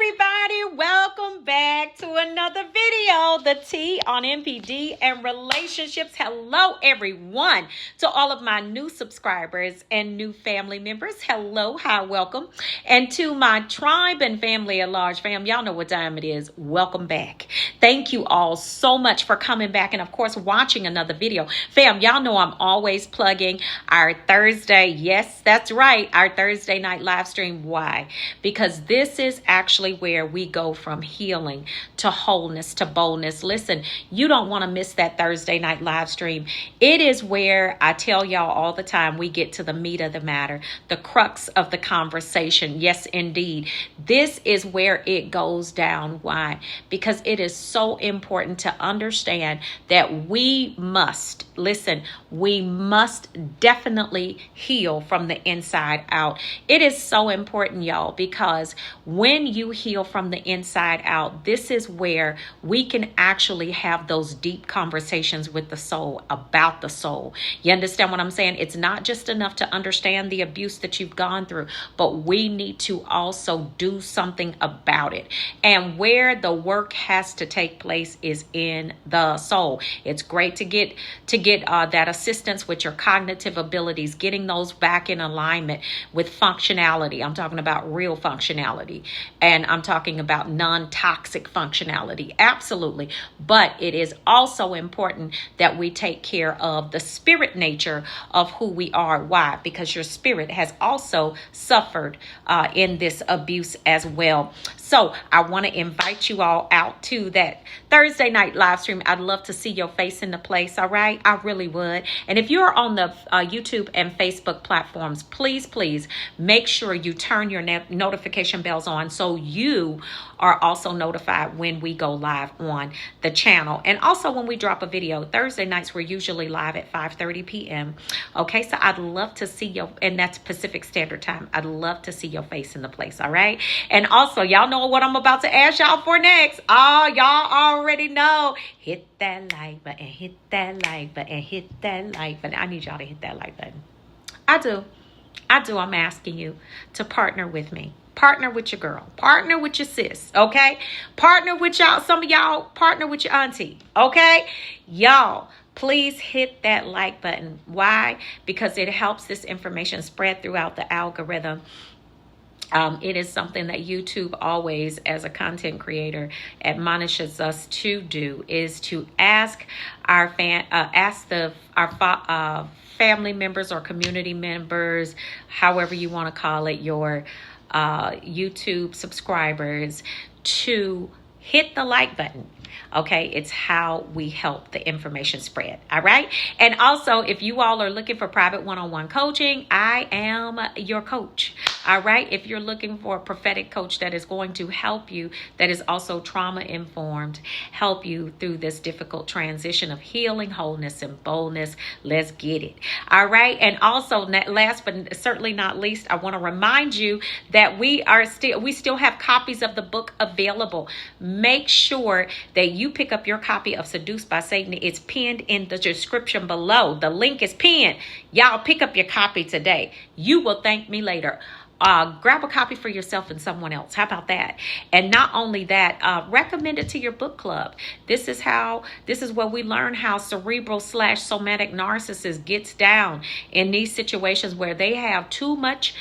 everybody, welcome back to another video, the T on NPD and relationships. Hello everyone, to all of my new subscribers and new family members. Hello, hi, welcome. And to my tribe and family at large, fam, y'all know what time it is. Welcome back. Thank you all so much for coming back and of course watching another video. Fam, y'all know I'm always plugging our Thursday. Yes, that's right, our Thursday night live stream. Why? Because this is actually where we go from healing to wholeness to boldness. Listen, you don't want to miss that Thursday night live stream. It is where I tell y'all all the time, we get to the meat of the matter, the crux of the conversation. Yes, indeed. This is where it goes down. Why? Because it is so important to understand that we must, listen, we must definitely heal from the inside out. It is so important, y'all, because when you heal from the inside out, this is where we can actually have those deep conversations with the soul about the soul. You understand what I'm saying? It's not just enough to understand the abuse that you've gone through, but we need to also do something about it. And where the work has to take place is in the soul. It's great to get that assistance with your cognitive abilities, getting those back in alignment with functionality. I'm talking about real functionality, and I'm talking about non-toxic functionality. Absolutely. But it is also important that we take care of the spirit nature of who we are. Why? Because your spirit has also suffered in this abuse as well. So I want to invite you all out to that Thursday night live stream. I'd love to see your face in the place. All right. I really would. And if you're on the YouTube and Facebook platforms, please make sure you turn your notification bells on so you are also notified when we go live on the channel. And also when we drop a video. Thursday nights, we're usually live at 5:30 p.m. Okay, so I'd love to see you, and that's Pacific Standard Time. I'd love to see your face in the place, all right? And also, y'all know what I'm about to ask y'all for next. Oh, y'all already know. Hit that like button, hit that like button, hit that like button. I need y'all to hit that like button. I do. I'm asking you to partner with me. Partner with your girl. Partner with your sis. Okay? Partner with y'all. Some of y'all partner with your auntie. Okay? Y'all, please hit that like button. Why? Because it helps this information spread throughout the algorithm. It is something that YouTube always, as a content creator, admonishes us to do, is to ask our family members or community members, however you want to call it, your YouTube subscribers, to hit the like button. Okay, it's how we help the information spread. All right. And also, if you all are looking for private one-on-one coaching, I am your coach. All right. If you're looking for a prophetic coach that is going to help you, that is also trauma informed, help you through this difficult transition of healing, wholeness, and boldness, let's get it. All right. And also, last but certainly not least, I want to remind you that we still have copies of the book available. Make sure that you pick up your copy of Seduced by Satan. It's pinned in the description below. The link is pinned. Y'all pick up your copy today. You will thank me later. Grab a copy for yourself and someone else. How about that? And not only that, recommend it to your book club. This is where we learn how cerebral/somatic narcissist gets down in these situations where they have too much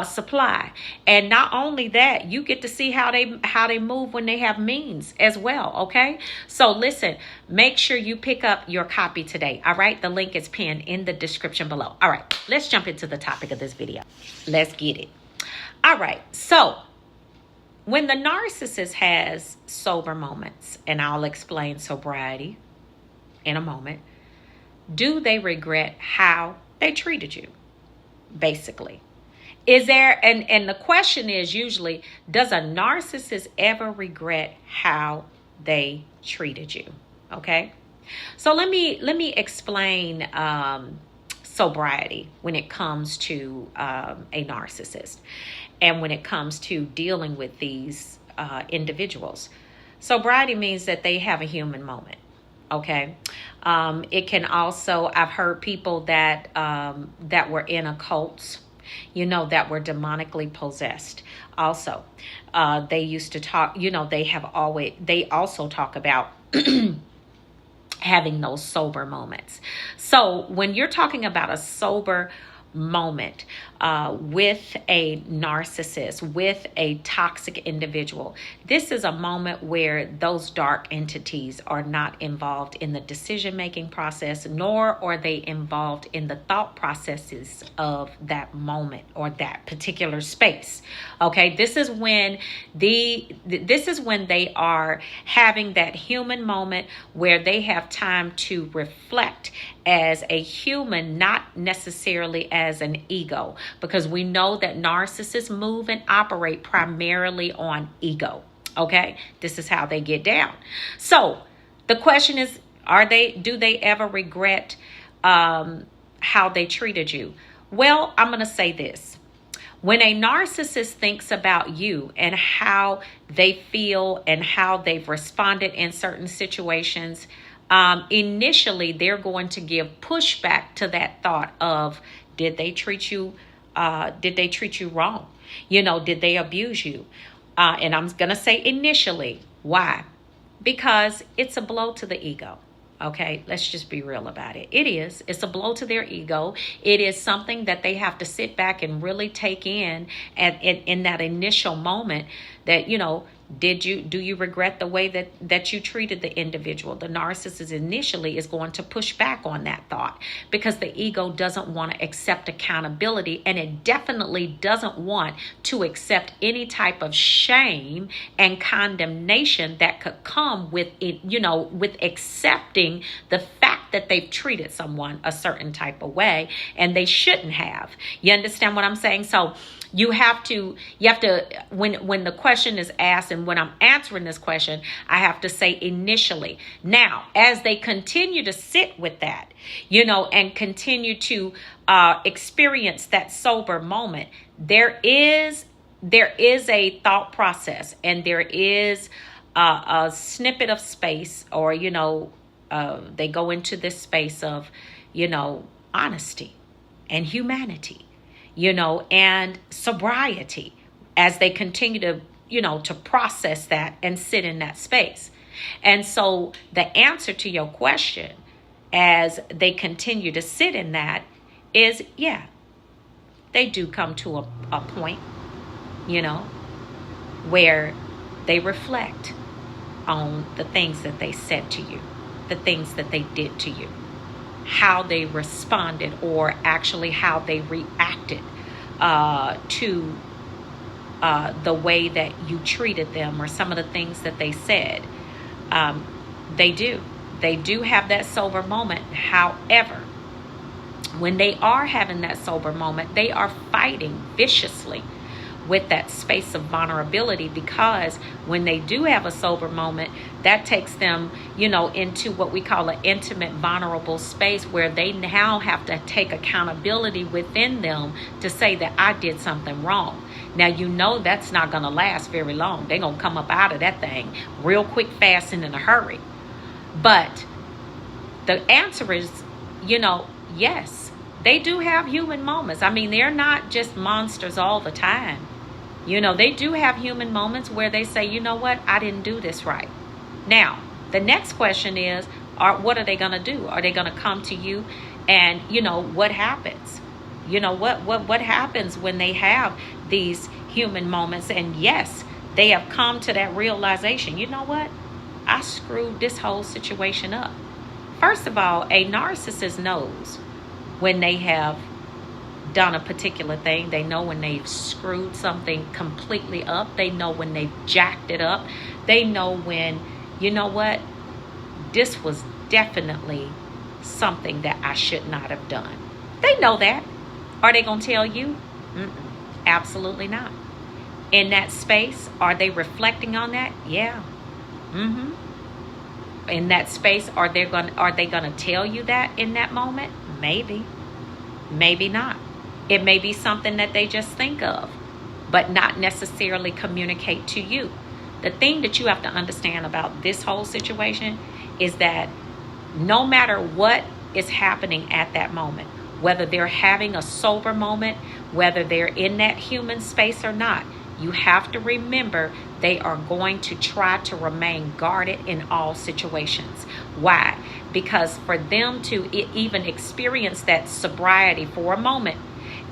supply. And not only that, you get to see how they move when they have means as well. Okay. So listen, make sure you pick up your copy today. All right. The link is pinned in the description below. All right. Let's jump into the topic of this video. Let's get it. All right. So when the narcissist has sober moments, and I'll explain sobriety in a moment, do they regret how they treated you? Basically. Is there, and the question is usually, does a narcissist ever regret how they treated you? Okay. So let me explain sobriety when it comes to a narcissist and when it comes to dealing with these individuals. Sobriety means that they have a human moment. Okay. It can also, I've heard people that were in occults that were demonically possessed. Also, they used to talk, they also talk about having those sober moments. So when you're talking about a sober moment with a narcissist, with a toxic individual, this is a moment where those dark entities are not involved in the decision-making process, nor are they involved in the thought processes of that moment or that particular space. Okay, this is when they are having that human moment where they have time to reflect as a human, not necessarily as an ego, because we know that narcissists move and operate primarily on ego. Okay, this is how they get down. So the question is, do they ever regret how they treated you? Well, I'm going to say this. When a narcissist thinks about you and how they feel and how they've responded in certain situations, initially they're going to give pushback to that thought of, did they treat you wrong? Did they abuse you? And I'm going to say initially. Why? Because it's a blow to the ego. Okay, let's just be real about it. It's a blow to their ego. It is something that they have to sit back and really take in, and in that initial moment that, do you regret the way that you treated the individual? The narcissist initially is going to push back on that thought because the ego doesn't want to accept accountability, and it definitely doesn't want to accept any type of shame and condemnation that could come with it, with accepting the fact that they've treated someone a certain type of way and they shouldn't have. You understand what I'm saying? So you have to, when the question is asked and when I'm answering this question, I have to say initially. Now, as they continue to sit with that, and continue to experience that sober moment, there is a thought process, and there is a snippet of space, or, they go into this space of, honesty and humanity, and sobriety as they continue to, to process that and sit in that space. And so the answer to your question, as they continue to sit in that, is, yeah, they do come to a point, where they reflect on the things that they said to you, the things that they did to you, how they responded, or actually how they reacted to the way that you treated them, or some of the things that they said. They do have that sober moment. However, when they are having that sober moment, they are fighting viciously with that space of vulnerability, because when they do have a sober moment, that takes them, into what we call an intimate, vulnerable space, where they now have to take accountability within them to say that I did something wrong. Now, that's not going to last very long. They're going to come up out of that thing real quick, fast, and in a hurry. But the answer is, yes, they do have human moments. I mean, they're not just monsters all the time. They do have human moments where they say, you know what, I didn't do this right. Now, the next question is, what are they going to do? Are they going to come to you? And, what happens? What happens when they have these human moments? And yes, they have come to that realization, you know what? I screwed this whole situation up. First of all, a narcissist knows when they have done a particular thing. They know when they've screwed something completely up. They know when they've jacked it up. They know when, this was definitely something that I should not have done. They know that. Are they going to tell you? Absolutely not. In that space, are they reflecting on that? Yeah. In that space, are they going to tell you that in that moment? Maybe. Maybe not. It may be something that they just think of, but not necessarily communicate to you. The thing that you have to understand about this whole situation is that no matter what is happening at that moment, whether they're having a sober moment, whether they're in that human space or not. You have to remember they are going to try to remain guarded in all situations. Why? Because for them to even experience that sobriety for a moment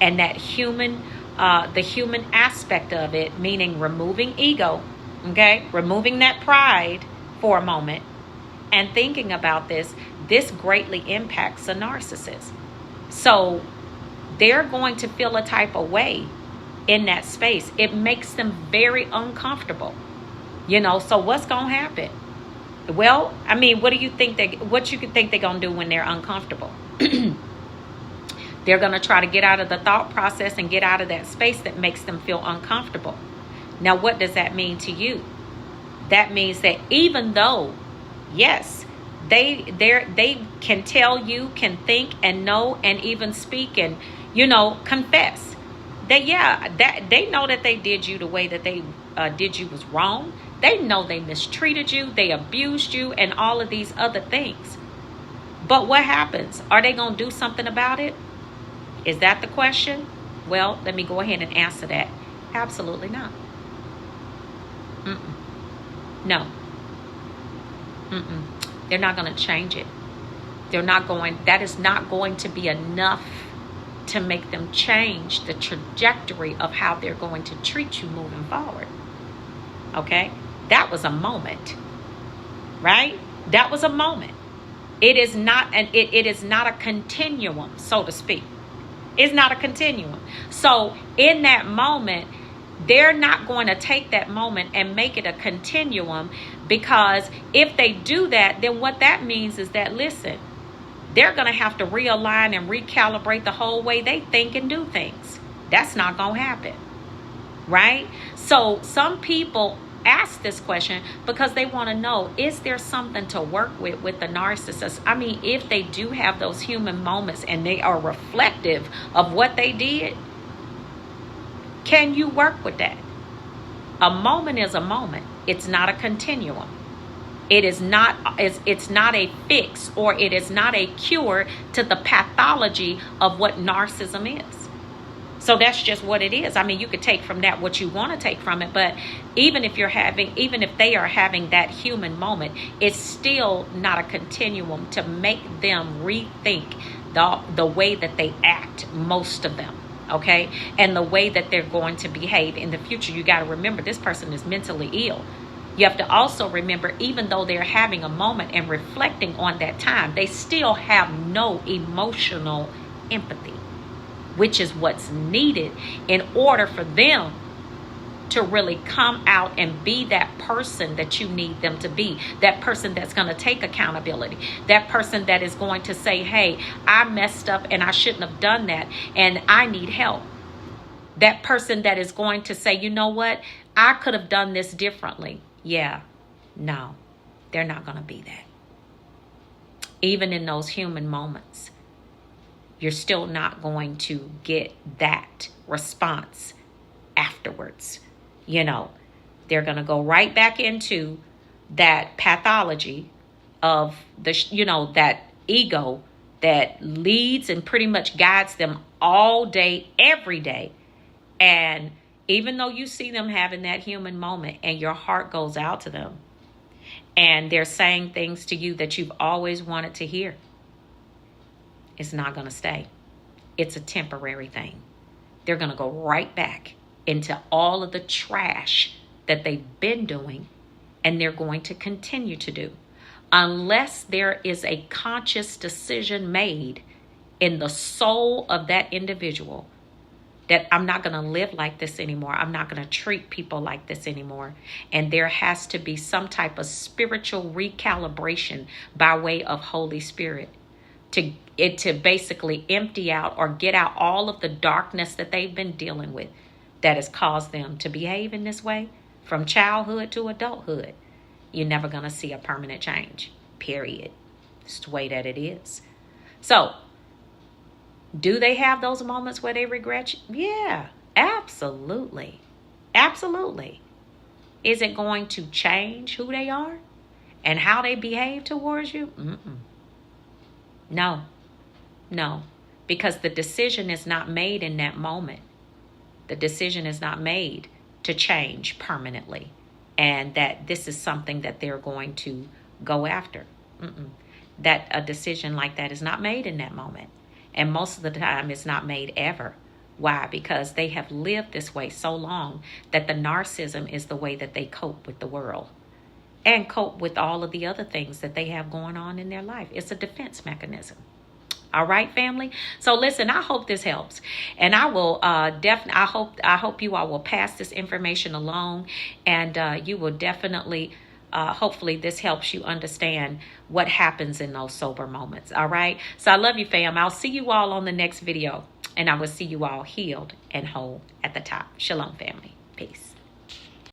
and that the human aspect of it, meaning removing ego, okay, removing that pride for a moment and thinking about this greatly impacts a narcissist. So they're going to feel a type of way in that space. It makes them very uncomfortable. So what's going to happen? Well, I mean, what you think they're going to do when they're uncomfortable? They're going to try to get out of the thought process and get out of that space that makes them feel uncomfortable. Now, what does that mean to you? That means that even though, yes, they can tell you, can think and know and even speak and, confess that they know that they did you the way that they did you was wrong. They know they mistreated you, they abused you, and all of these other things. But what happens? Are they going to do something about it? Is that the question? Well, let me go ahead and answer that. Absolutely not. No. They're not going to change it. That is not going to be enough to make them change the trajectory of how they're going to treat you moving forward. Okay? That was a moment. Right? That was a moment. It is not a continuum, so to speak. It's not a continuum. So in that moment, they're not going to take that moment and make it a continuum, because if they do that, then what that means is that, listen, they're going to have to realign and recalibrate the whole way they think and do things. That's not going to happen. Right? So some people ask this question because they want to know, is there something to work with the narcissist? I mean, if they do have those human moments and they are reflective of what they did, can you work with that? A moment is a moment. It's not a continuum. It's not a fix, or it is not a cure to the pathology of what narcissism is. So that's just what it is. I mean, you could take from that what you want to take from it, but even if they are having that human moment, it's still not a continuum to make them rethink the way that they act, most of them. Okay? And the way that they're going to behave in the future. You got to remember, this person is mentally ill. You have to also remember, even though they're having a moment and reflecting on that time, they still have no emotional empathy, which is what's needed in order for them to really come out and be that person that you need them to be. That person that's going to take accountability. That person that is going to say, hey, I messed up and I shouldn't have done that and I need help. That person that is going to say, you know what? I could have done this differently. Yeah, no, they're not going to be that. Even in those human moments, you're still not going to get that response afterwards. They're going to go right back into that pathology of that ego that leads and pretty much guides them all day, every day. And even though you see them having that human moment and your heart goes out to them and they're saying things to you that you've always wanted to hear, it's not going to stay. It's a temporary thing. They're going to go right back into all of the trash that they've been doing, and they're going to continue to do, unless there is a conscious decision made in the soul of that individual that I'm not going to live like this anymore. I'm not going to treat people like this anymore. And there has to be some type of spiritual recalibration by way of Holy Spirit to basically empty out or get out all of the darkness that they've been dealing with that has caused them to behave in this way from childhood to adulthood. You're never going to see a permanent change, period. It's the way that it is. So, do they have those moments where they regret you? Yeah, absolutely. Absolutely. Is it going to change who they are and how they behave towards you? No. because the decision is not made in that moment. The decision is not made to change permanently, and that this is something that they're going to go after. That a decision like that is not made in that moment. And most of the time it's not made ever. Why? Because they have lived this way so long that the narcissism is the way that they cope with the world and cope with all of the other things that they have going on in their life. It's a defense mechanism. All right, family. So listen, I hope this helps, and I will I hope you all will pass this information along, and you will definitely. Hopefully this helps you understand what happens in those sober moments. All right. So I love you, fam. I'll see you all on the next video, and I will see you all healed and whole at the top. Shalom, family. Peace.